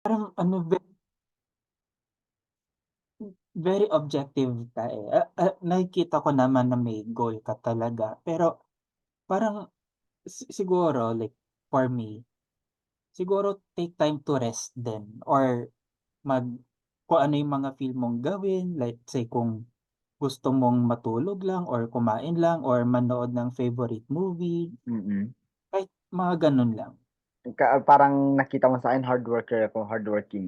Parang ano very objective ka, eh. Nakikita ko naman na may goal ka talaga, pero parang siguro like for me, siguro take time to rest din or mag kung ano yung mga feel mong gawin, let's say kung gusto mong matulog lang or kumain lang or manood ng favorite movie, Mm. kahit mga gano'n lang. Parang nakita mo sa'kin hard worker ako, hardworking.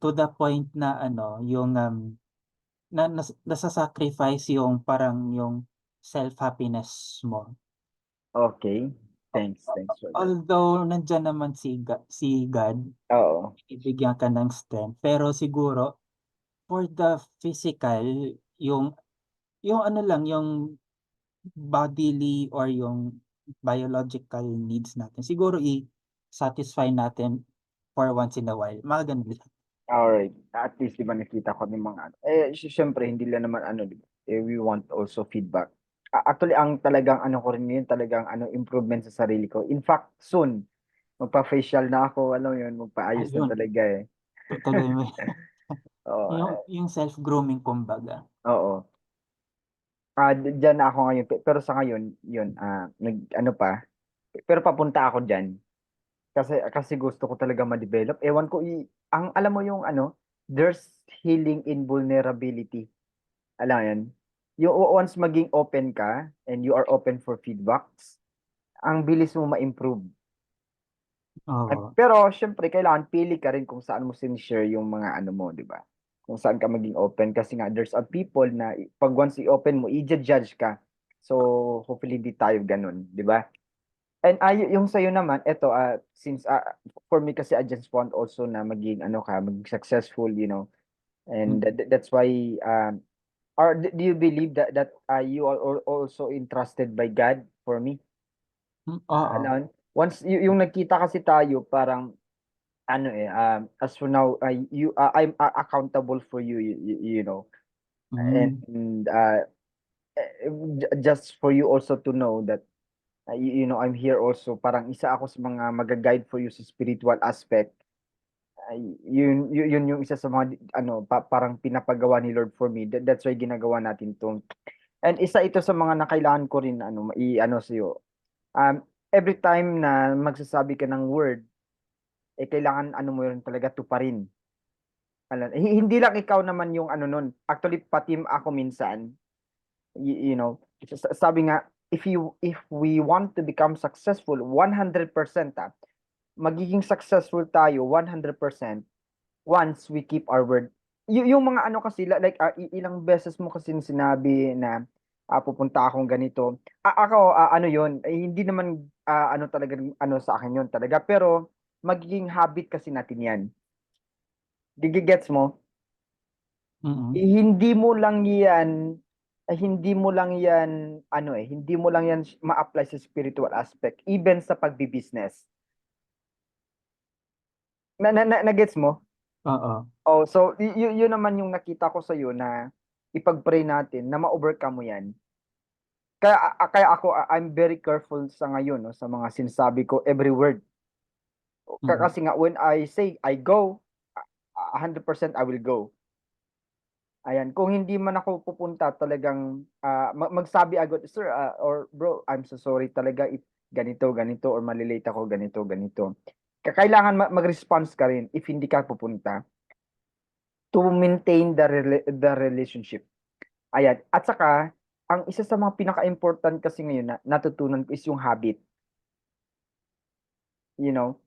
To the point na ano, yung, na nasa-sacrifice yung parang yung self-happiness mo. Okay, thanks for that. Although nandiyan naman si God, Oo, bibigyan ka ng strength, pero siguro for the physical, yung yung ano lang, yung bodily or yung biological needs natin, siguro i-satisfy natin for once in a while, mga gano'n lang. alright. At least 'di ba nakita ko yung mga ano, siyempre hindi lang naman ano 'di ba, we want also feedback. Actually ang talagang ano ko rin ngayon talagang ano improvement sa sarili ko. In fact, soon magfa-facial na ako, alam mo yun, magpaayos na Ayun, talaga, eh. tuloy mo Oo, yung self-grooming kumbaga. oo. Diyan na ako ngayon pero sa ngayon yun, nag-ano pa, pero papunta ako diyan. Kasi gusto ko talaga ma-develop. Ewan ko ang alam mo yung ano, there's healing in vulnerability. Alam mo yun? Yung once maging open ka and you are open for feedbacks, ang bilis mo ma-improve. Oo, Pero siyempre kailangan pili ka rin kung saan mo share yung mga ano mo, 'di ba? Kung saan ka maging open kasi nga there's a people na 'pag once i-open mo, i-judge ka. So hopefully hindi tayo gano'n, 'di ba? And yung sa'yo naman, eto, since for me kasi I just want also na maging ano ka, maging successful, you know, and mm, that's why, or do you believe that you are also entrusted by God for me? oo, Alam, once yung nagkita kasi tayo parang ano, as for now, I'm accountable for you, you know, hmm, and just for you also to know that you know, I'm here also parang isa ako sa mga maga-guide for you sa spiritual aspect. Yun yung isa sa mga ano, parang pinapagawa ni Lord for me. That's why ginagawa natin 'to. And isa ito sa mga na kailangan ko rin ano, i-ano sa'yo. Every time na magsasabi ka ng word, kailangan ano mo yun talaga tuparin. Hindi lang ikaw naman yung ano nun, actually pati ako minsan, you know, sabi nga, if we want to become successful 100%, magiging successful tayo 100% once we keep our word. Yung mga ano kasi like, ilang beses mo kasi sinabi na, pupunta akong ganito. Ako, ano yun, hindi naman, ano talaga ano sa akin yun talaga, pero magiging habit kasi natin yan. Gets mo? mm, Hindi mo lang yan hindi mo lang yan ano, hindi mo lang yan ma-apply sa spiritual aspect, even sa pagbi-business. Na-gets mo? oo, Oh, so yun naman yung nakita ko sa'yo na ipag-pray natin na ma-overcome mo yan. Kaya ako, I'm very careful sa ngayon 'no, sa mga sinasabi ko, every word. mm, Kasi nga when I say I go, 100% I will go. Ayan, kung hindi man ako pupunta talagang, magsabi agad, "Sir, or bro, I'm so sorry talaga if ganito, ganito or male-late ako ganito, ganito." Kailangan mag-response ka rin if hindi ka pupunta to maintain the relationship. Ayan, at saka ang isa sa mga pinaka-important kasi ngayon na natutunan ko is yung habit, you know?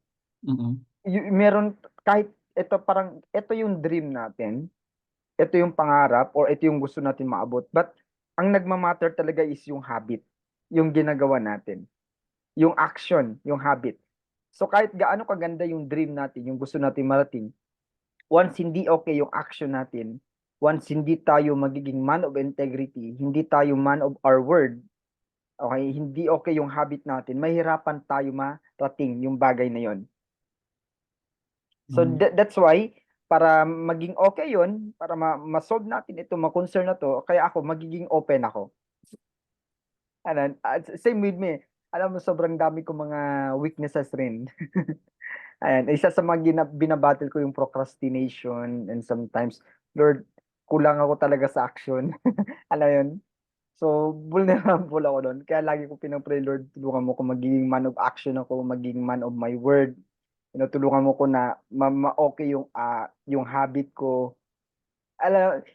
mm, Meron kahit eto yung dream natin, eto yung pangarap or eto yung gusto natin maabot, but ang nagma-matter talaga is yung habit, yung ginagawa natin, yung action, yung habit. So kahit gaano kaganda yung dream natin, yung gusto natin marating, once hindi okay yung action natin, once hindi tayo magiging man of integrity, hindi tayo man of our word, okay, hindi okay yung habit natin, mahihirapan tayo marating yung bagay na yon. So hmm, that's why para maging okay yun, para ma-solve natin ito, ma-concern na 'to, kaya ako magiging open ako. Ano, same with me, alam mo sobrang dami kong mga weaknesses rin. Ayan, isa sa mga binabattle ko yung procrastination and sometimes, Lord, kulang ako talaga sa action. Alam mo yun? So, vulnerable ako do'n. Kaya lagi ko pino-pray, Lord, tulungan mo ko maging man of action ako, maging man of my word. Tulungan mo ko na okey yung habit ko.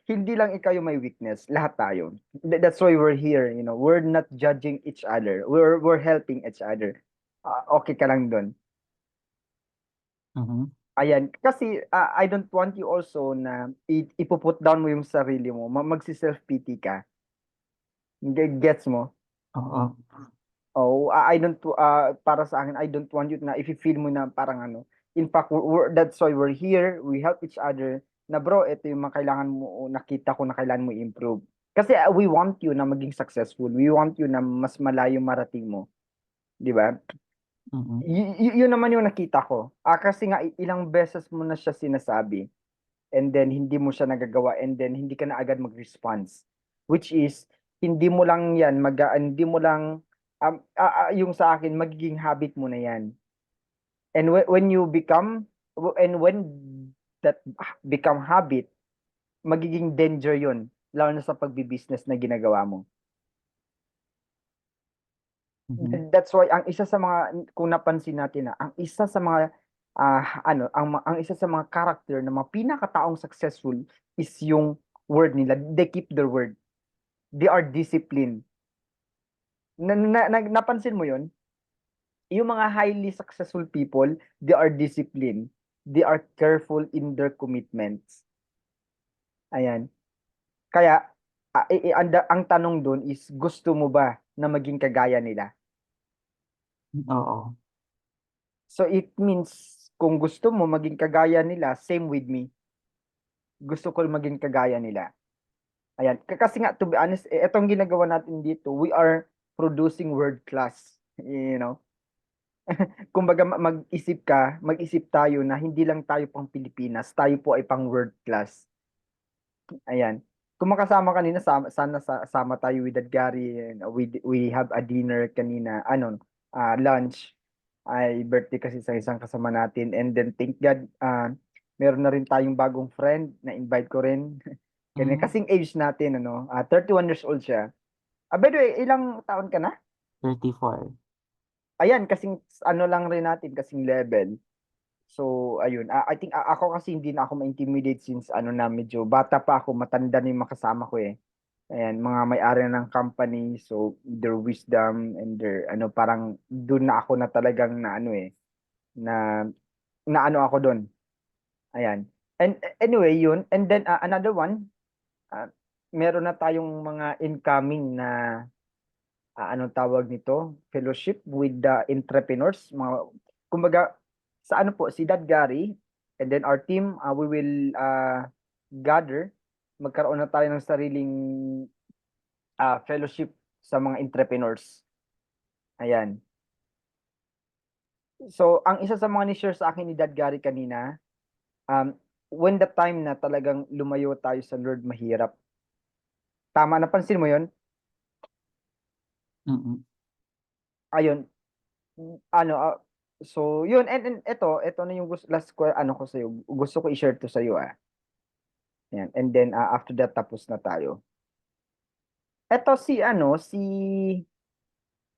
Hindi lang ikaw yung may weakness, lahat tayo. That's why we're here, we're not judging each other. We're helping each other. Okey ka lang do'n. Mhm. Ayan, kasi, I don't want you also na ipu-put down mo yung sarili mo, magse-self-pity ka. Gets mo? Oo. Oo, I don't para sa akin, I don't want you na ifi-feel mo na parang ano, in fact, that's why we're here, we help each other na, "Bro, ito yung mga kailangan mo, nakita ko na kailangan mo i-improve." Kasi, we want you na maging successful, we want you na mas malayo marating mo, 'di ba? Mm. Yun naman yung nakita ko. Kasi nga ilang beses mo na siya sinasabi and then hindi mo siya nagagawa and then hindi ka na agad mag-response. Which is hindi mo lang 'yan hindi mo lang, yung sa akin magiging habit mo na 'yan. And when you become and when that become habit, magiging danger 'yun, lalo na sa pagbi-business na ginagawa mo. Mhm. That's why ang isa sa mga kung napansin natin na ang isa sa mga, ang isa sa mga character ng mga pinakataong successful is yung word nila, they keep their word. They are disciplined. Napansin mo yun? Yung mga highly successful people, they are disciplined. They are careful in their commitments. Ayan. Kaya, ang tanong dun is, gusto mo ba na maging kagaya nila? Oo. So it means, kung gusto mo maging kagaya nila, same with me. Gusto ko maging kagaya nila. Ayan. Kasi nga, to be honest, etong ginagawa natin dito, we are producing world class. Kumbaga mag-isip tayo na hindi lang tayo pang Pilipinas, tayo po ay pang world class. Ayan. Kung makasama kanina, sana sama tayo with Gary, and we have a dinner kanina, lunch. Ay birthday kasi sa isang kasama natin, and then thank God, meron na rin tayong bagong friend na invite ko rin. Ganyan Hmm, kasing age natin, 31 years old siya. By the way, ilang taon ka na? 34. Ayan, kasing ano lang rin natin, kasing level. So, ayun. I think ako kasi hindi na ako ma-intimidate since medyo bata pa ako, matanda na yung makasama ko eh. Ayan, mga may-ari na ng company, so their wisdom and their parang dun na ako na talagang na na ako dun. Ayan. And anyway, yun. And then another one, ah, meron na tayong mga incoming na anong tawag nito? Fellowship with the entrepreneurs, kumbaga sa si Dad Gary and then our team, we will gather, magkaroon na tayo ng sariling fellowship sa mga entrepreneurs. Ayan. So, ang isa sa mga ni-share sa akin ni Dad Gary kanina, when the time na talagang lumayo tayo sa Lord mahirap. Tama, napansin mo 'yon? Mm. Ayun, ano, so 'yun, and eto na yung last ko sa'yo, gusto ko i-share 'to sa'yo, Ayan, and then, after that tapos na tayo. Eto si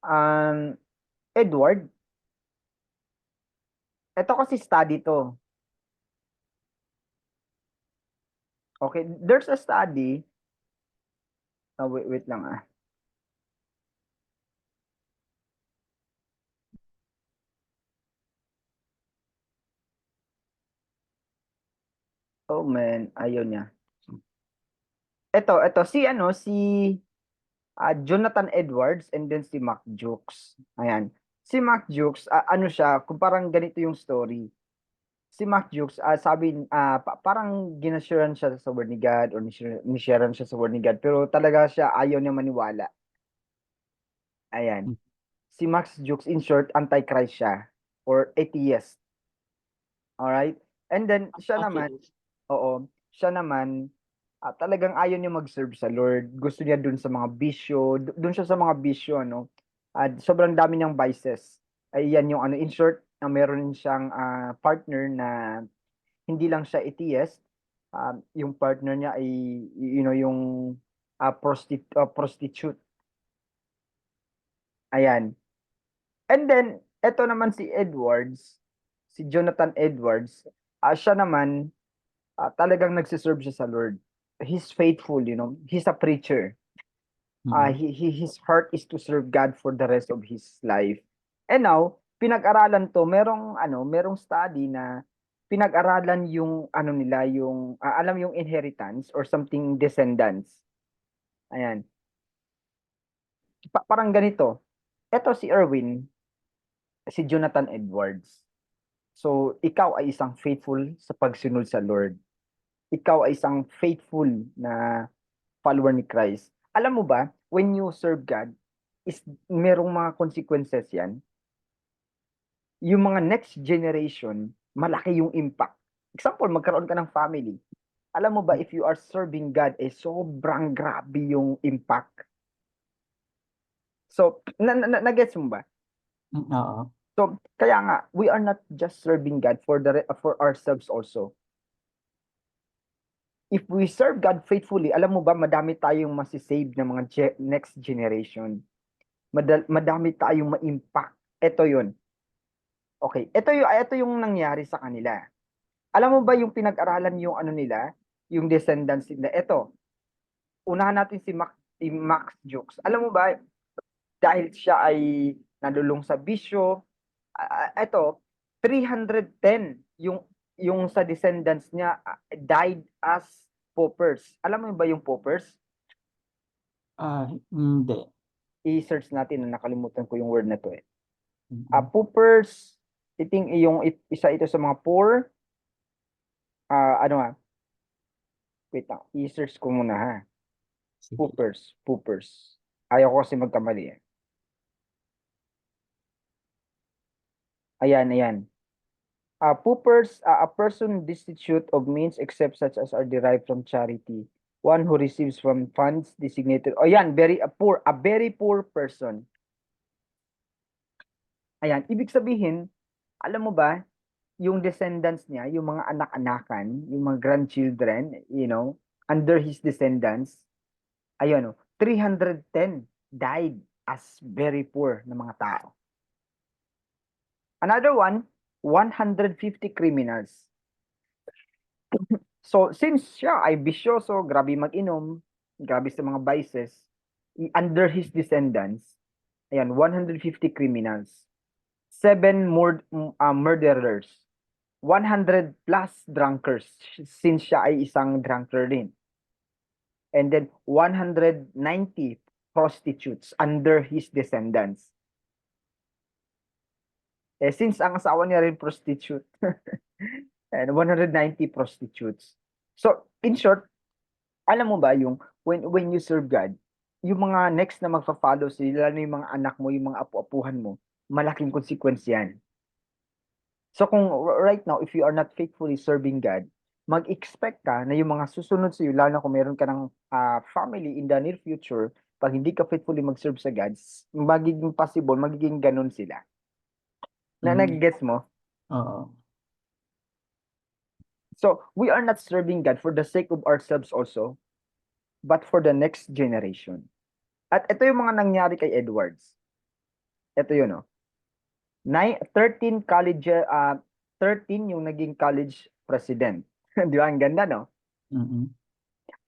um, Edward, eto kasi study 'to, okey? There's a study, wait lang, Oh man, ayaw niya. Eto si Jonathan Edwards and then si Mac Jukes, ayan. Si Mac Jukes, ano siya, kung parang ganito yung story. Si Mac Jukes, parang siya sa word ni God or ni-sharean siya sa word ni God, pero talaga siya ayaw niya maniwala, ayan. Hmm. Si Max Jukes, in short, antichrist siya or atheist, alright? And then siya naman, Okay. oo, siya naman, talagang ayaw niya mag-serve sa Lord. Gusto niya dun sa mga bisyo, dun siya sa mga bisyo, sobrang dami niyang vices. Ay yan yung in short, meron siyang partner na hindi lang siya atheist, yung partner niya ay yung prostitute. Ayan. And then eto naman si Jonathan Edwards, siya naman talagang nagse-serve siya sa Lord. He's faithful, He's a preacher. Mm. His heart is to serve God for the rest of his life. And now, pinag-aralan to, merong study na pinag-aralan yung nila, yung alam yung inheritance or something descendants. Ayan. Parang ganito. Ito si Erwin, si Jonathan Edwards. So, ikaw ay isang faithful sa pagsunod sa Lord. Ikaw ay isang faithful na follower ni Christ. Alam mo ba, when you serve God, merong mga consequences yan. Yung mga next generation, malaki yung impact. Example, magkaroon ka ng family. Alam mo ba, if you are serving God, sobrang grabe yung impact. So, na-gets mo ba? Oo. So, kaya nga, we are not just serving God for ourselves also. If we serve God faithfully, alam mo ba, madami tayong masisave ng mga next generation. Madami tayong ma-impact. Ito yun. Okay, ito yung nangyari sa kanila. Alam mo ba yung pinag-aralan yung nila, yung descendants nila? Ito, unahan natin si Max Jukes. Alam mo ba, dahil siya ay nalulung sa bisyo, ito, 310 yung sa descendants niya died as paupers. Alam mo ba yung paupers? Hindi. I-search natin na nakalimutan ko yung word na to eh. Mm. Paupers, isa ito sa mga poor. Ano nga? Wait lang, i-search ko muna ha. Sige. Poopers. Ayaw ko kasi magkamali eh. Ayan. Poopers, a person destitute of means except such as are derived from charity. One who receives from funds designated. Oh, yan, a very poor person. Ayan, ibig sabihin, alam mo ba, yung descendants niya, yung mga anak-anakan, yung mga grandchildren, under his descendants, ayun, 310 died as very poor na mga tao. Another one, 150 criminals. So, since siya ay bisyoso, grabe mag-inom, grabe sa mga vices, under his descendants, ayan, 150 criminals, 7 murderers, 100 plus drunkards, since siya ay isang drunkard din. And then 190 prostitutes under his descendants. Since ang asawa niya rin prostitute, and 190 prostitutes. So, in short, alam mo ba yung when you serve God, yung mga next na magfa-follow sila, lalo yung mga anak mo, yung mga apu-apuhan mo, malaking consequence yan. So kung right now, if you are not faithfully serving God, mag-expect ka na yung mga susunod sa iyo, lalo na kung meron ka ng family in the near future, pag hindi ka faithfully mag-serve sa God, magiging possible, magiging ganun sila. Nag-gets mo? Oo. So, we are not serving God for the sake of ourselves also, but for the next generation. At ito yung mga nangyari kay Edwards. Ito yun, 13 yung naging college president. Di ba? Ang ganda, no? Mm.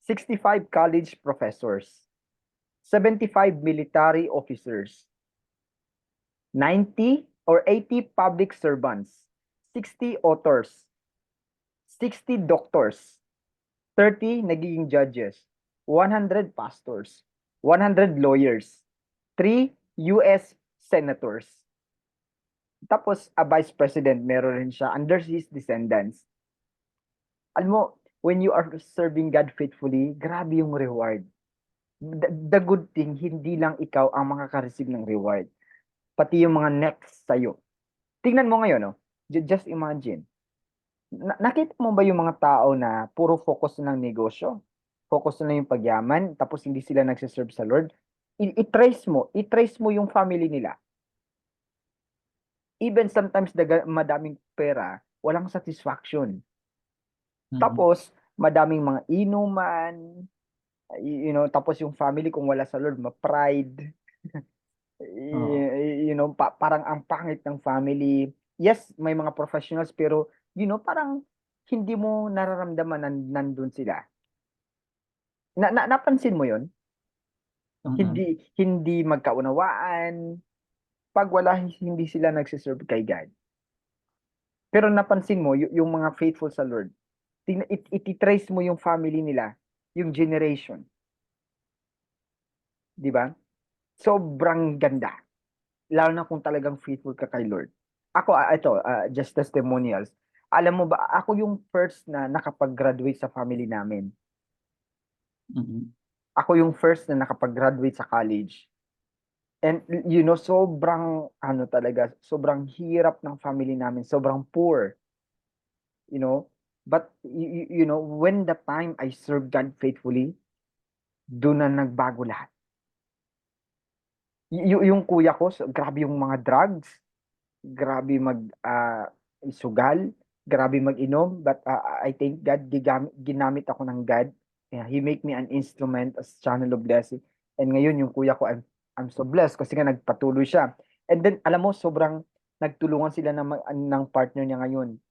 65 college professors, 75 military officers, 90 or 80 public servants, 60 authors, 60 doctors, 30 nagiging judges, 100 pastors, 100 lawyers, 3 US senators. Tapos, a vice president, meron rin siya under his descendants. Alam mo, when you are serving God faithfully, grabe yung reward. The good thing, hindi lang ikaw ang makaka-receive ng reward. Pati yung mga next sa'yo. Tingnan mo ngayon, just imagine. Nakita mo ba yung mga tao na puro focus na ng negosyo? Focus na yung pagyaman, tapos hindi sila nagsiserve sa Lord? I-trace mo yung family nila. Even sometimes madaming pera, walang satisfaction. Mm. Tapos, madaming mga inuman, tapos yung family kung wala sa Lord, ma-pride. Oo. Parang ang pangit ng family. Yes, may mga professionals, pero, parang hindi mo nararamdaman na nandun sila. Napansin mo yun? Mm. Hindi magkaunawaan, pag wala, hindi sila nagsiserve kay God. Pero napansin mo, yung mga faithful sa Lord, ititrace mo yung family nila, yung generation, di ba? Sobrang ganda. Lalo na kung talagang faithful ka kay Lord. Ako, ito, just testimonials. Alam mo ba, ako yung first na nakapag-graduate sa family namin. Mm. Ako yung first na nakapag-graduate sa college. And sobrang ano talaga, sobrang hirap ng family namin, sobrang poor, you know. But when the time I served God faithfully, doon na nagbago lahat. Yung kuya ko, grabe yung mga drugs, grabe isugal, grabe mag-inom, but I thank God, ginamit ako ng God. Yeah, He make me an instrument as channel of blessing. And ngayon yung kuya ko, I'm so blessed kasi nga nagpatuloy siya. And then alam mo, sobrang nagtulungan sila ng partner niya ngayon.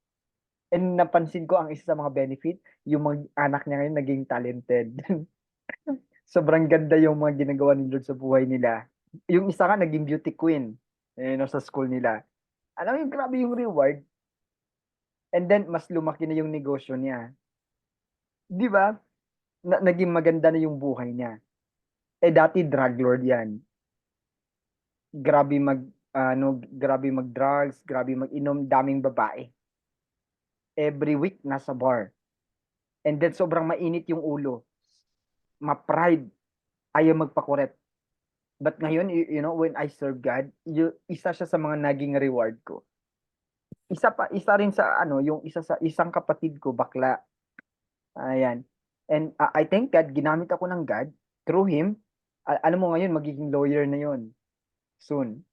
And napansin ko ang isa sa mga benefit, yung mga anak niya ngayon naging talented. Sobrang ganda yung mga ginagawa ni Lord sa buhay nila. Yung isa nga naging beauty queen, sa school nila. Alam mo yung grabe yung reward. And then, mas lumaki na yung negosyo niya. Di ba? Naging maganda na yung buhay niya. Eh, dati drug lord yan. Grabe grabe mag-drugs, grabe mag-inom, daming babae. Every week, nasa bar. And then, sobrang mainit yung ulo. Ma-pride. Ayaw magpakorek. But ngayon, when I serve God, isa siya sa mga naging reward ko. Isa rin sa, yung isang kapatid ko, bakla. Ayan. And I thank God, ginamit ako ng God through him. Alam mo ngayon, magiging lawyer na yon soon.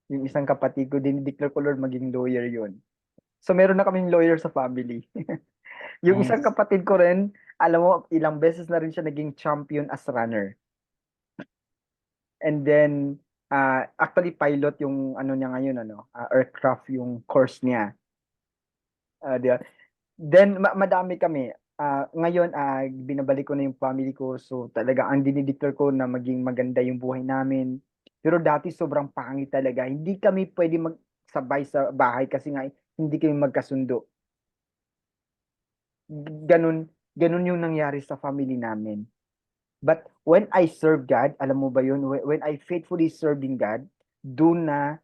Yung isang kapatid ko, dinideclare ko, Lord, maging lawyer yon. So, meron na kaming lawyer sa family. Yung isang Nice. kapatid ko rin, alam mo, ilang beses na rin siya naging champion as runner. And then, actually, pilot yung ano niya ngayon, aircraft yung course niya. Di ba? Then, madami kami. Ngayon, binabalik ko na yung family ko. So, talaga, ang dinideclare ko na maging maganda yung buhay namin. Pero dati, sobrang pangit talaga. Hindi kami pwede magsabay sa bahay kasi nga, hindi kami magkasundo. Ganun, ganun yung nangyari sa family namin. But when I serve God, alam mo ba yun? When I faithfully serving God, doon na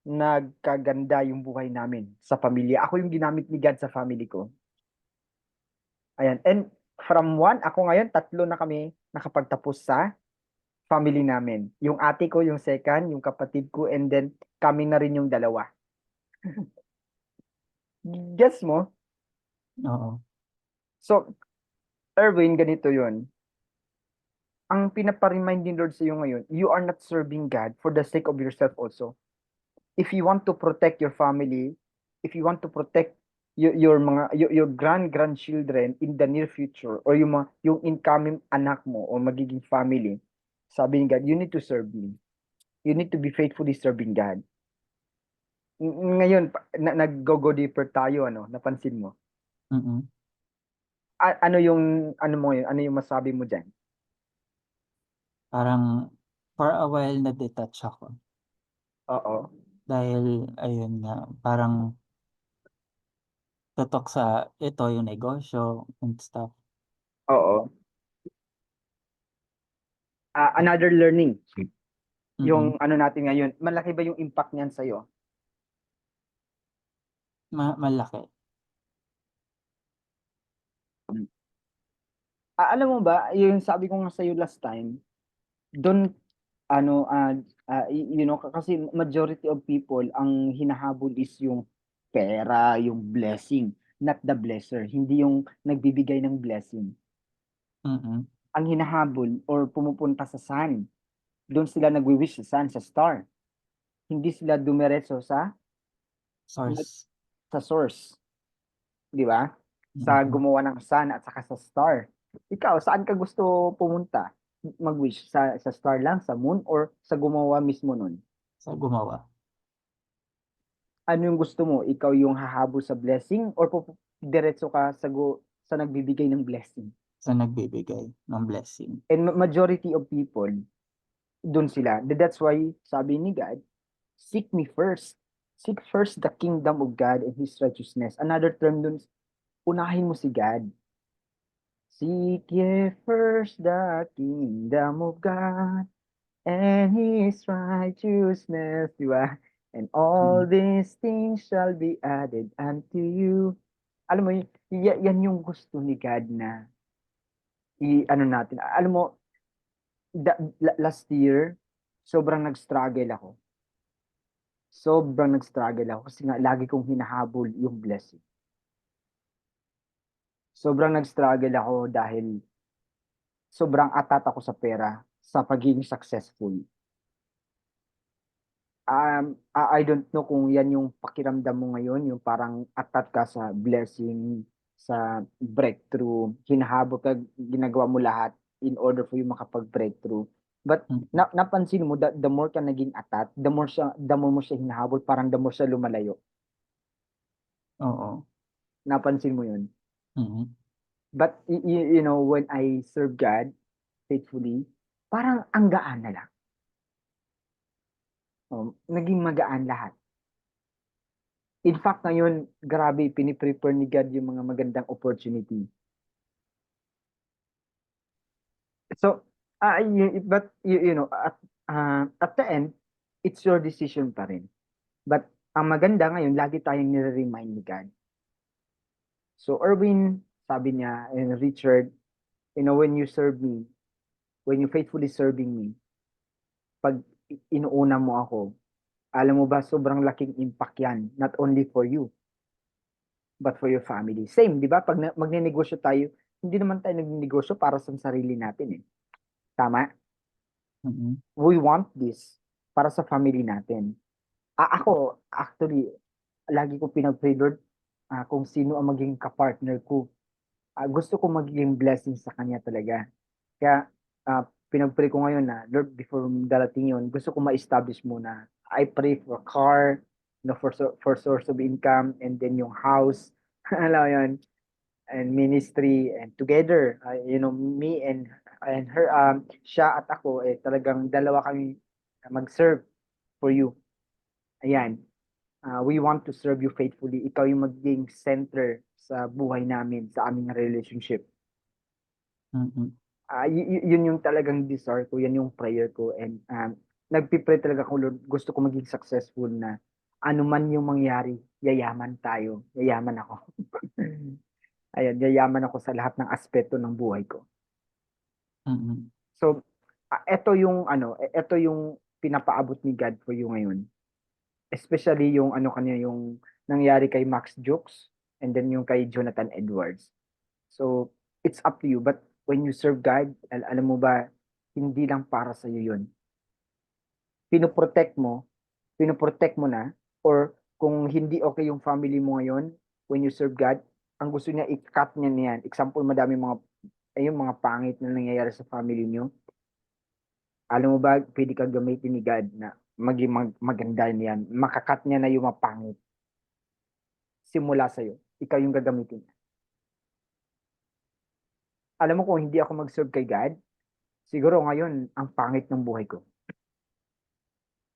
nagkaganda yung buhay namin sa pamilya. Ako yung ginamit ni God sa family ko. Ayan. And from one, ako ngayon, tatlo na kami nakapagtapos sa family namin. Yung ate ko, yung second, yung kapatid ko, and then kami na rin yung dalawa. Guess mo? Oo. So, Erwin, ganito yun. Ang pinaparemind ni Lord sa iyo ngayon, you are not serving God for the sake of yourself also. If you want to protect your family, if you want to protect your grandchildren in the near future, or yung incoming anak mo o magiging family, sabi ni God, you need to serve me. You need to be faithfully serving God. Ngayon, nag-go deeper tayo, napansin mo. Mm. Ano yung masabi mo diyan? Parang for a while na-detach ako. Oo. Dahil ayun nga, parang tutok sa ito yung negosyo and stuff. Oo. Another learning, Mm. yung natin ngayon, malaki ba yung impact niyan sa'yo? Malaki. Alam mo ba, yung sabi ko nga sa'yo last time, don't, kasi majority of people, ang hinahabol is yung pera, yung blessing, not the blesser, hindi yung nagbibigay ng blessing. Mm. Ang hinahabol or pumupunta sa sun, doon sila nagwi-wish sa sun, sa star. Hindi sila dumiretso sa Nag Source. sa source, 'di ba? Sa Mm. gumawa ng sun at saka sa star. Ikaw, saan ka gusto pumunta? Mag-wish sa star lang, sa moon, or sa gumawa mismo nun? Sa gumawa. Ano yung gusto mo? Ikaw yung hahabol sa blessing or diretso ka sa nagbibigay ng blessing? Sa nagbibigay ng blessing. And majority of people, dun sila. That's why sabi ni God, seek me first. Seek first the kingdom of God and His righteousness. Another term dun, unahin mo si God. Seek ye first the kingdom of God and His righteousness, di ba? And all Mm. these things shall be added unto you. Alam mo, yan yung gusto ni God na i-ano natin. Alam mo, last year, sobrang nag-struggle ako. Sobrang nag-struggle ako kasi nga lagi kong hinahabol yung blessing. Sobrang nag-struggle ako dahil sobrang atat ako sa pera, sa pagiging successful. I don't know kung yan yung pakiramdam mo ngayon, yung parang atat ka sa blessing, sa breakthrough, hinahabol ka, ginagawa mo lahat in order for you makapag-breakthrough. But Mm. napansin mo, the more ka naging atat, the more mo siya hinahabol, parang the more siya lumalayo. Oo. Napansin mo yun. Mm. But you know, when I serve God faithfully, parang ang gaan na lang. Naging magaan lahat. In fact, ngayon, grabe, piniprepare ni God yung mga magandang opportunity. So, you know, at the end, it's your decision pa rin. But ang maganda ngayon, lagi tayong nire-remind ni God. So, Erwin, sabi niya, and Richard, you know, when you serve me, when you faithfully serving me, pag inuuna mo ako, alam mo ba, sobrang laking impact yan, not only for you, but for your family. Same, di ba? Pag magne-negosyo tayo, hindi naman tayo nagne-negosyo para sa sarili natin eh. Tama? Mm. We want this para sa family natin. Ako, actually, lagi ko pinag-pray, Lord, kung sino ang maging kapartner ko. Gusto ko magiging blessing sa kanya talaga. Kaya, pinag-pray ko ngayon na, Lord, before darating yun, gusto ko ma-establish muna. I pray for car, you know, for source of income, and then yung house, alam mo yun, and ministry, and together, you know, me and her, siya at ako, talagang dalawa kami mag-serve for you. Ayan. We want to serve you faithfully. Ikaw yung magiging center sa buhay namin, sa aming relationship. Mm. Yun yung talagang desire ko, yan yung prayer ko. And nagpipray talaga ko, Lord, gusto ko maging successful na ano man yung mangyari, yayaman tayo, yayaman ako. Ayan, yayaman ako sa lahat ng aspeto ng buhay ko. Mm. So, ito yung pinapaabot ni God for you ngayon. Especially yung ano kanya, yung nangyari kay Max Jukes and then yung kay Jonathan Edwards. So, it's up to you. But when you serve God, alam mo ba, hindi lang para sa iyo yun. Pinoprotect mo, pinoprotect mo na, or kung hindi okay yung family mo ngayon, when you serve God, ang gusto niya, i-cut niya niyan. Example, madami yung mga pangit na nangyayari sa family niyo. Alam mo ba, pwede kang gamitin ni God na maging maganda niyan. Makakat niya na yung mapangit. Simula sa'yo. Ikaw yung gagamitin. Alam mo kung hindi ako mag-serve kay God, siguro ngayon, ang pangit ng buhay ko.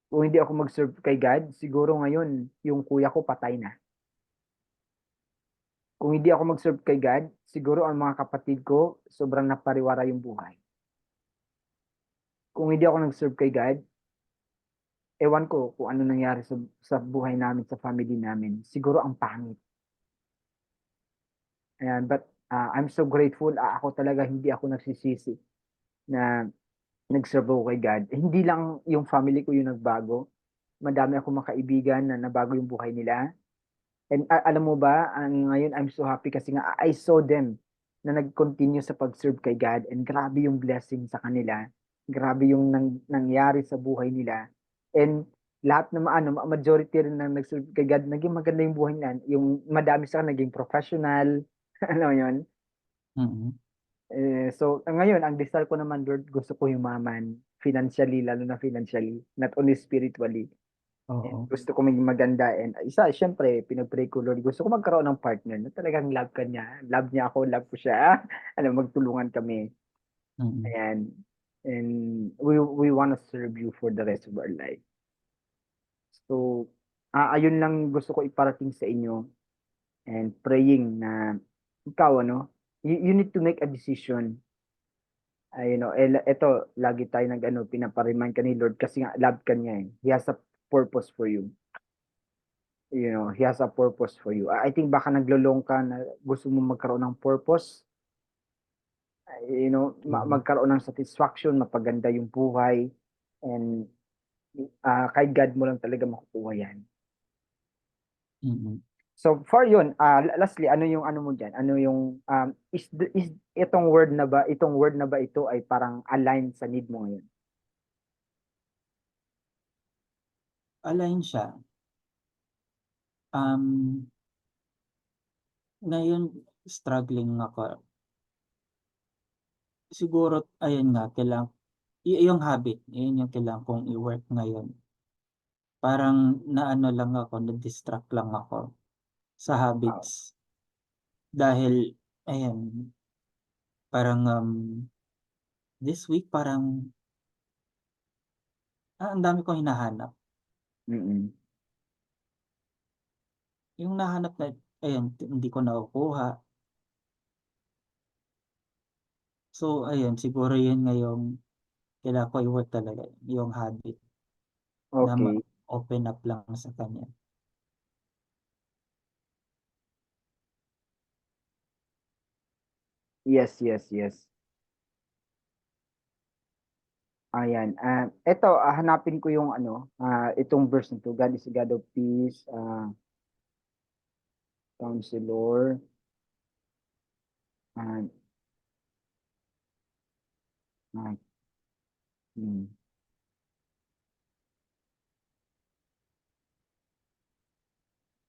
Kung hindi ako mag-serve kay God, siguro ngayon, yung kuya ko patay na. Kung hindi ako mag-serve kay God, siguro ang mga kapatid ko, sobrang napariwara yung buhay. Kung hindi ako nag-serve kay God, ewan ko kung ano nangyari sa buhay namin, sa family namin. Siguro ang pangit. Ayan, but I'm so grateful. Ako talaga, hindi ako nagsisisi na nag-serve ako kay God. Hindi lang yung family ko yung nagbago. Madami akong mga kaibigan na nabago yung buhay nila. And alam mo ba, ngayon I'm so happy kasi nga I saw them na nag-continue sa pag-serve kay God, and grabe yung blessing sa kanila. Grabe yung nangyari sa buhay nila. And lahat ng majority rin ng nagserve kay God, naging maganda yung buhay niyan. Yung madami sa naging professional, alam mo yun? Mm. So, ngayon, ang desire ko naman, Lord, gusto ko yumaman financially, lalo na financially, not only spiritually. And Oo. gusto ko maging maganda. And isa, syempre, pinag-pray ko, Lord, gusto ko magkaroon ng partner na talagang love ka niya. Love niya ako, love ko siya. Alam, magtulungan kami. Mm. Ayan. And we want to serve you for the rest of our life. So, ayun lang gusto ko iparating sa inyo and praying na ikaw, you need to make a decision. Ito, lagi tayo pinapa-remind ka ni Lord kasi nga love ka niya eh. He has a purpose for you. He has a purpose for you. I think baka naglolong ka na gusto mo magkaroon ng purpose, Mm. magkaroon ng satisfaction, mapaganda yung buhay, and kay God mo lang talaga makukuha yan. Mm. So for yun, lastly, ano yung ano mo diyan? Ano yung is itong word na ba ito ay parang align sa need mo ngayon? Align siya. Um, Ngayon struggling ako. Siguro ayun nga yung habit, yun yung kailangan kong i-work ngayon. Parang naano lang ako, na-distract lang ako sa Ah, habits. Dahil ayan, parang, this week parang, ang dami kong hinahanap. mm. Yung nahanap na ayan, hindi ko nakukuha. So ayun, siguro yun nga yung kailangan ko i-work talaga, yung habit na Okay. ma-open up lang sa kanya. Yes, yes, yes. Ayan. Eto, hanapin ko yung itong verse nito. God is a God of peace, counselor, and uh, hmm.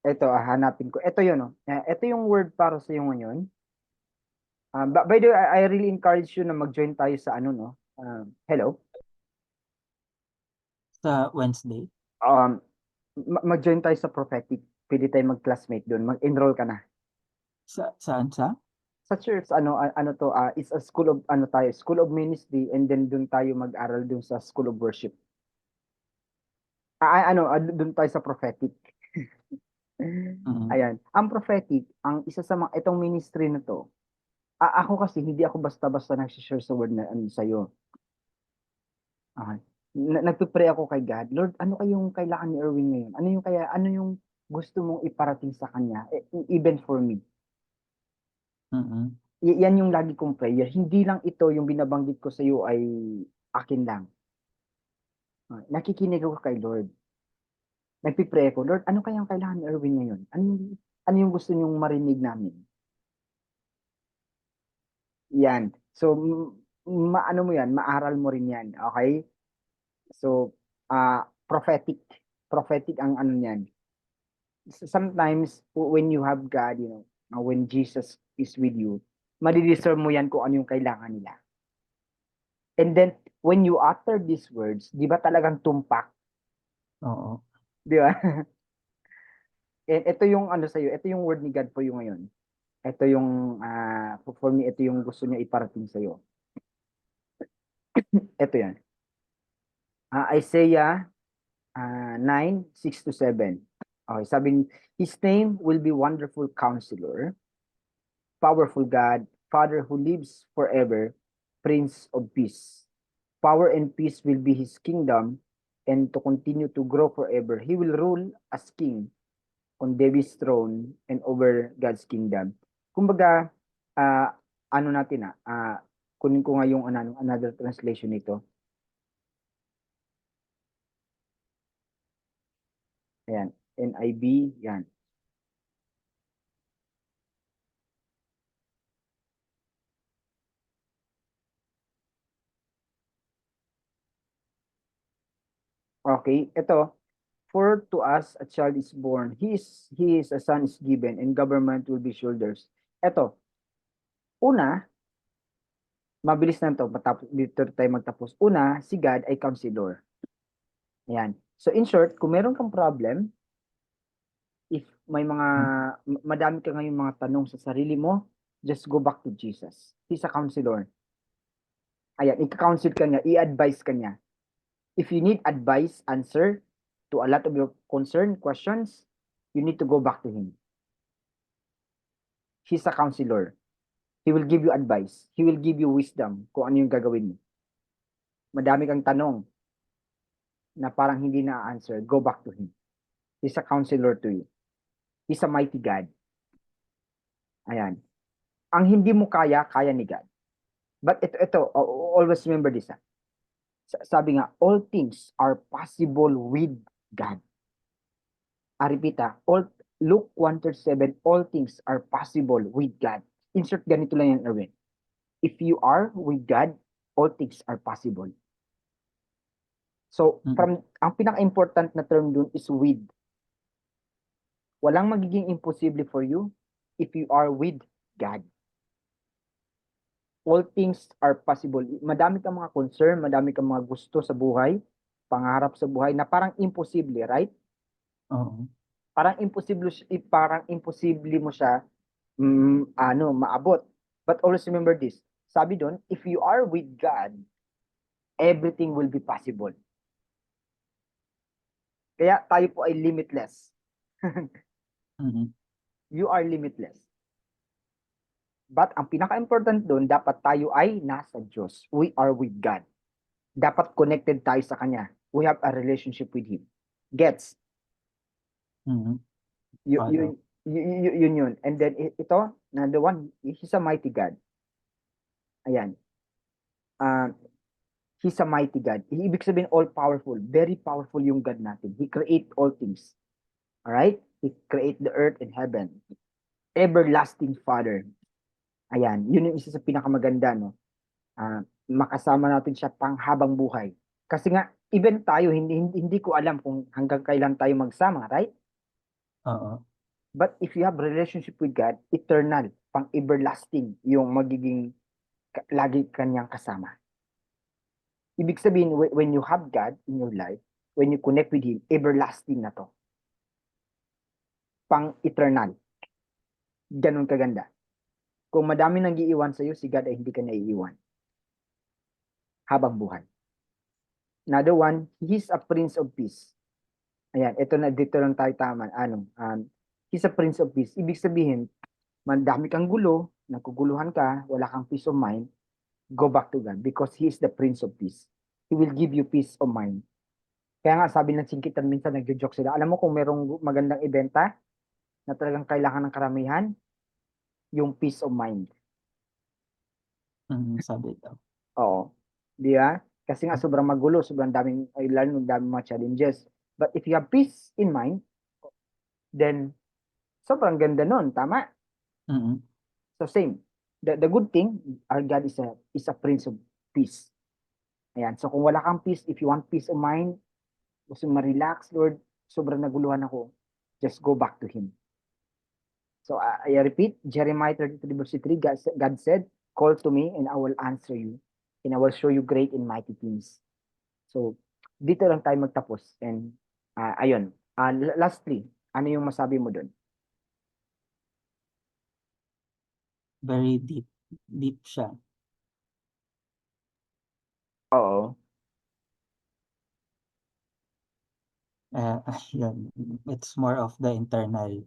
Eto, hanapin ko. Ito yun, oh. Ito yung word para sa iyo ngayon. By the way, I really encourage you na mag-join tayo sa no? Hello? Sa Wednesday, Um, mag-join tayo sa prophetic. Pwede tayo mag-classmate doon. Mag-enroll ka na. saan sa? Sa church, ano to, it's a school of, school of ministry, and then doon tayo mag-aral doon sa school of worship. Doon tayo sa prophetic. Mm. Ayan. Ang prophetic, ang isa sa mga, itong ministry na to, ako kasi, hindi ako basta-basta nag-share sa word na sa'yo. Ah, nagpe-pray ako kay God, Lord, ano kayong kailangan ni Erwin ngayon? Ano yung gusto mong iparating sa kanya, even for me? Mm. Yan yung lagi kong prayer. Hindi lang ito yung binabanggit ko sa iyo ay akin lang. Nakikinig ako kay Lord. Nagpe-pray ako, Lord, ano kayang kailangan ni Erwin ngayon? Ano yung gusto niyong marinig namin? Yan. So, maano mo yan, maaral mo rin yan. Okay? So, prophetic. Prophetic ang ano niyan. Sometimes, when you have God, when Jesus is with you, madidiscern mo yan kung ano yung kailangan nila. And then, when you utter these words, di ba talagang tumpak? Oo. Di ba? And ito yung sa'yo, ito yung word ni God for you ngayon. Ito yung, for me, ito yung gusto niya iparating sa'yo. Ito yan. Isaiah 9:6-7. Okay, sabi, His name will be Wonderful Counselor, Powerful God, Father who lives forever, Prince of Peace. Power and peace will be His kingdom, and to continue to grow forever. He will rule as king on David's throne and over God's kingdom. Kumbaga, ah, ano natin kunin ko nga yung another translation nito. Ayan, NIV, yan. Okay, ito. For to us a child is born, he is a son is given, and government will be shoulders. Eto, una, mabilis na to, matapos, dito tayo magtapos. Una, si God ay counselor. Ayan. So in short, kung meron kang problem, if may mga, madami ka ngayon mga tanong sa sarili mo, just go back to Jesus. He's a counselor. Ayan, i-counsel ka niya, i-advise ka niya. If you need advice, answer to a lot of your concern, questions, you need to go back to Him. He's a counselor. He will give you advice. He will give you wisdom kung ano yung gagawin mo. Madami kang tanong na parang hindi na-answer, go back to Him. He's a counselor to you. He's a mighty God. Ayan. Ang hindi mo kaya, kaya ni God. But ito, always remember this. Sabi nga, all things are possible with God. I repeat, Luke 1:37, all things are possible with God. Insert ganito lang yan, Erwin. If you are with God, all things are possible. So, ang pinaka-important na term dun is with. Walang magiging imposible for you if you are with God. All things are possible. Madami kang mga concern, madami kang mga gusto sa buhay, pangarap sa buhay na parang imposible, right? Oo. Parang imposible mo siya maabot. But always remember this. Sabi doon, if you are with God, everything will be possible. Kaya tayo po ay limitless. You are limitless. But ang pinaka-important doon, dapat tayo ay nasa Diyos. We are with God. Dapat connected tayo sa Kanya. We have a relationship with Him. Gets? Yun. And then ito, the one, He's a mighty God. Ayan. He's a mighty God. Ibig sabihin all-powerful. Very powerful yung God natin. He create all things. Alright? He create the earth and heaven. Everlasting Father. Ayan. Yun yung isa sa pinakamaganda, no? Makasama natin siya panghabang buhay. Kasi nga, even tayo, hindi ko alam kung hanggang kailan tayo magsama, right? Oo. But if you have relationship with God, eternal, pang-everlasting yung magiging lagi kanyang kasama. Ibig sabihin, when you have God in your life, when you connect with Him, everlasting na to. Pang-eternal. Ganun kaganda. Kung madami nang iiwan sa'yo, si God ay hindi ka naiiwan. Habang buhay. Another one, He's a Prince of Peace. Ayan, ito na, dito lang tayo tama. He's a Prince of Peace. Ibig sabihin, madami kang gulo, nagkuguluhan ka, wala kang peace of mind, go back to God because He is the Prince of Peace. He will give you peace of mind. Kaya nga sabi ng singkitan minsan nagjo-joke sila. Alam mo kung merong magandang ibenta na talagang kailangan ng karamihan, yung peace of mind. Sabi daw. Oo. Di ba? Kasi nga sobrang magulo, sobrang daming, lalo daming mga challenges. But if you have peace in mind, then sobrang ganda nun, tama? So same. The good thing, our God is a Prince of Peace. Ayan. So kung wala kang peace, if you want peace of mind, gusto ma-relax, Lord, sobrang naguluhan ako, just go back to Him. So I repeat, Jeremiah 33 verse 3, God said, call to me and I will answer you and I will show you great and mighty things. So dito lang tayo magtapos. And ayun, lastly, ano yung masabi mo doon? Very deep. Deep siya. Oo. Yun. It's more of the internal.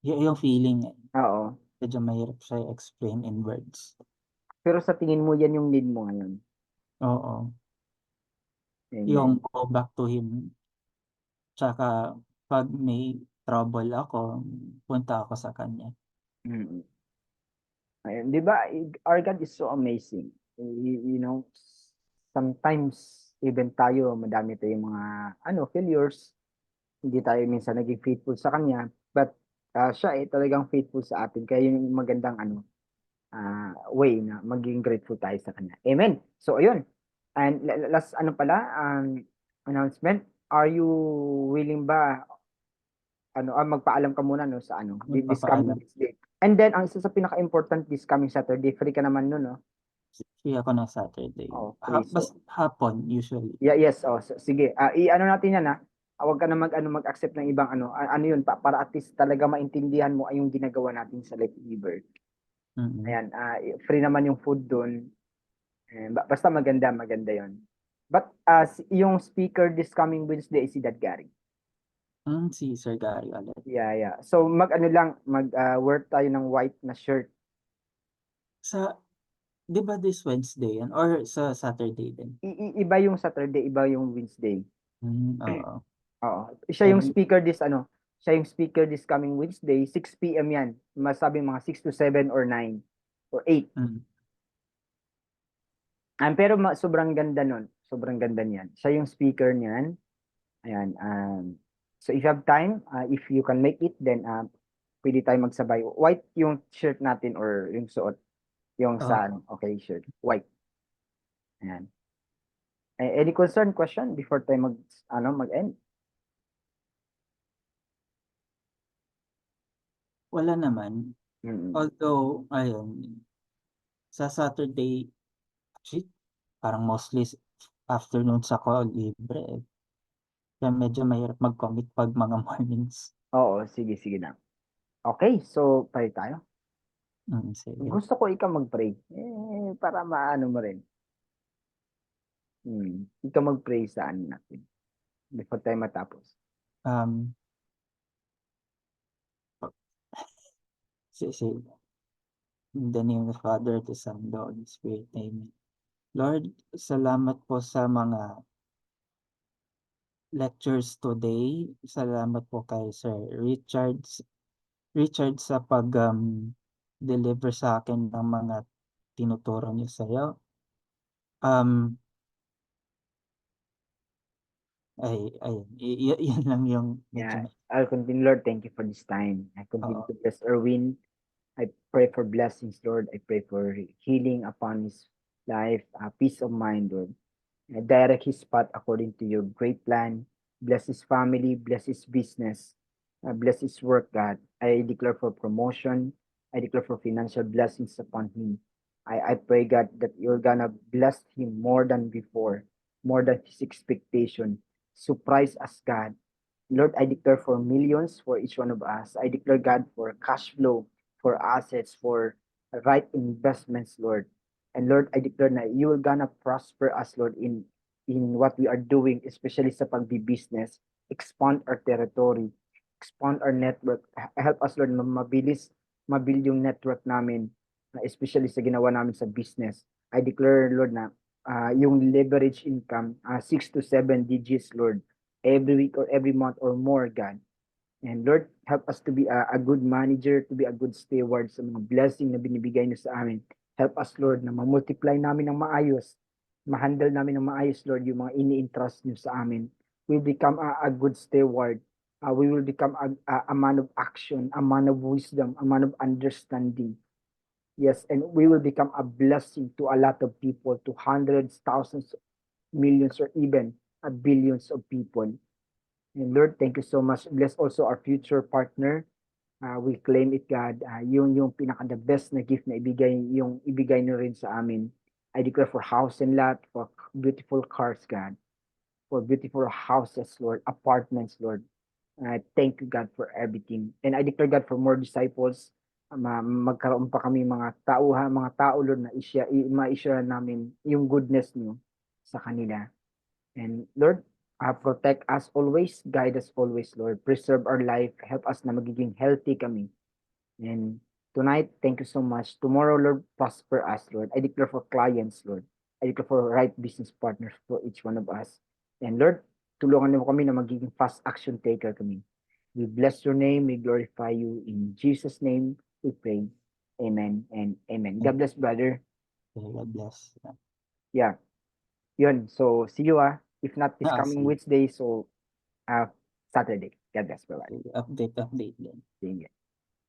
Yung feeling, Oo. medyo mahirap siya explain in words. Pero sa tingin mo, yan yung need mo ngayon. Oo. Amen. Yung go back to Him. Tsaka, pag may trouble ako, punta ako sa Kanya. Ayun, di ba, our God is so amazing. You know, sometimes, even tayo, madami tayong mga, failures. Hindi tayo minsan naging faithful sa Kanya. But, siya talagang faithful sa atin. Kaya yung magandang, way na maging grateful tayo sa Kanya. Amen. So, ayun. And last, announcement, are you willing ba magpaalam ka muna no sa this coming Magpapaalam. Wednesday. And then ang isa sa pinaka-important this coming Saturday, free ka naman nun, no? Free ako ng Saturday. Oh, free. So, Hapon usually. yeah, yes, sige. I-ano natin yan, ha. Huwag ka na mag-accept ng ibang ano yun, para at least talaga maintindihan mo ay yung ginagawa natin sa Life Giver. Mm. Ayan, free naman yung food doon. Basta maganda yon. But yung speaker this coming Wednesday is si Dad Gary. Si Sir Gary ulit. Yeah. So wear tayo ng white na shirt. Di ba this Wednesday yan? Or sa Saturday din? Iba yung Saturday, iba yung Wednesday. Oo. Oo. Siya yung speaker this coming Wednesday, 6 p.m. yan. Masabing mga 6 to 7 or 9 or 8. Pero sobrang ganda nun. Sobrang ganda niyan. Siya yung speaker niyan. Ayan. So if you have time, if you can make it, then pwede tayo magsabay. White yung shirt natin or yung suot. Yung sa okay, shirt. White. Ayan. Any question before tayo mag-end? Wala naman. Although, ayun, sa Saturday, actually, parang mostly afternoons ako libre. Kaya medyo mahirap mag-commit pag mga mornings. Oo, sige na. Okay, so pray tayo. Sige. Gusto ko ikaw mag-pray. Para maano mo rin. Ikaw mag-pray sa natin. Before tayo matapos. In the name of the Father, the Son, the Holy Spirit. Amen. Lord, salamat po sa mga lectures today. Salamat po kay Sir Richard sa deliver sa akin ng mga tinuturo niyo sa'yo. Yan lang yung medyo. I'll continue, Lord. Thank you for this time. I continue to bless Erwin. I pray for blessings, Lord. I pray for healing upon his life, peace of mind, Lord. Direct his path according to your great plan. Bless his family, bless his business, bless his work, God. I declare for promotion. I declare for financial blessings upon him. I pray, God, that you're gonna bless him more than before, more than his expectation. Surprise us, God. Lord, I declare for millions for each one of us. I declare, God, for cash flow, for assets, for right investments, Lord. And Lord, I declare na you are gonna prosper us, Lord, in what we are doing, especially sa pagbi-business. Expand our territory, expand our network. Help us, Lord, na mabuild yung network namin, especially sa ginawa namin sa business. I declare, Lord, na yung leverage income, 6 to 7 digits, Lord, every week or every month or more, God. And Lord, help us to be a good manager, to be a good steward sa mga blessing na binibigay niyo sa amin. Help us, Lord, na ma-multiply namin ng maayos, ma-handle namin ng maayos, Lord, yung mga ini-entrust niyo sa amin. We become a good steward. We will become a man of action, a man of wisdom, a man of understanding. Yes, and we will become a blessing to a lot of people, to hundreds, thousands, millions, or even billions of people. And Lord, thank you so much. Bless also our future partner. We claim it, God. Yung pinaka the best na gift na ibigay niyo rin sa amin. I declare for house and lot, for beautiful cars, God. For beautiful houses, Lord. Apartments, Lord. Thank you, God, for everything. And I declare, God, for more disciples. Magkaroon pa kami mga tao, Lord, na ma-share namin yung goodness niyo sa kanila. And Lord, protect us always, guide us always, Lord. Preserve our life, help us na magiging healthy kami. And tonight, thank you so much. Tomorrow, Lord, prosper us, Lord. I declare for clients, Lord. I declare for right business partners for each one of us. And Lord, tulungan mo kami na magiging fast action taker kami. We bless your name, we glorify you. In Jesus' name, we pray. Amen and amen. God bless, brother. God bless. Yeah. Yun. So, see you If not this coming Wednesday, so Saturday. God bless. Bye-bye. Update din. Sige.